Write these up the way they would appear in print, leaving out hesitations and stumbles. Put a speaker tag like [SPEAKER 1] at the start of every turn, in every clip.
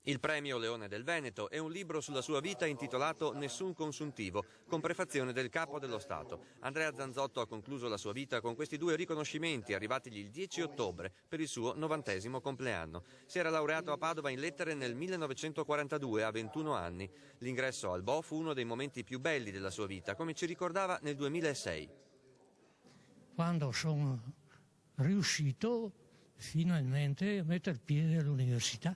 [SPEAKER 1] Il premio Leone del Veneto è un libro sulla sua vita intitolato Nessun consuntivo, con prefazione del Capo dello Stato. Andrea Zanzotto ha concluso la sua vita con questi due riconoscimenti arrivatigli il 10 ottobre per il suo 90° compleanno. Si era laureato a Padova in lettere nel 1942 a 21 anni. L'ingresso al BO fu uno dei momenti più belli della sua vita, come ci ricordava nel 2006.
[SPEAKER 2] Quando sono riuscito finalmente a mettere piede all'università.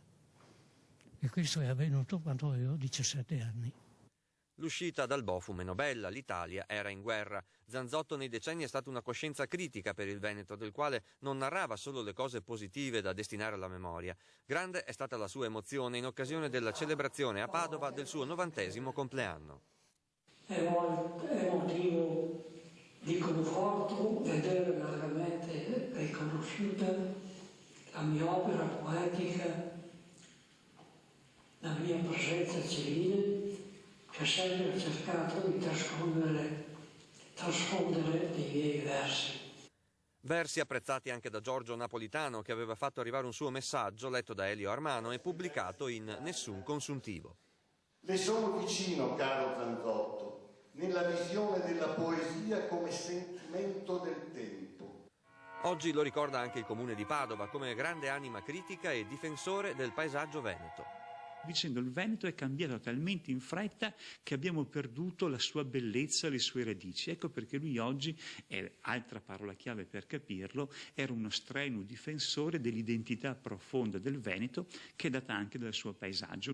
[SPEAKER 2] E questo è avvenuto quando avevo 17 anni.
[SPEAKER 1] L'uscita dal BO fu meno bella, l'Italia era in guerra. Zanzotto nei decenni è stata una coscienza critica per il Veneto, del quale non narrava solo le cose positive da destinare alla memoria. Grande è stata la sua emozione in occasione della celebrazione a Padova del suo 90° compleanno.
[SPEAKER 3] È motivo di conforto vedere veramente riconosciuta la mia opera poetica, la mia presenza civile, che ha sempre cercato di trasfondere dei miei versi.
[SPEAKER 1] Versi apprezzati anche da Giorgio Napolitano, che aveva fatto arrivare un suo messaggio letto da Elio Armano e pubblicato in Nessun consuntivo.
[SPEAKER 4] Le sono vicino, caro Zanzotto, nella visione della poesia come sentimento del tempo.
[SPEAKER 1] Oggi lo ricorda anche il comune di Padova come grande anima critica e difensore del paesaggio veneto.
[SPEAKER 5] Dicendo il Veneto è cambiato talmente in fretta che abbiamo perduto la sua bellezza, le sue radici. Ecco perché lui oggi, è altra parola chiave per capirlo, era uno strenuo difensore dell'identità profonda del Veneto che è data anche dal suo paesaggio.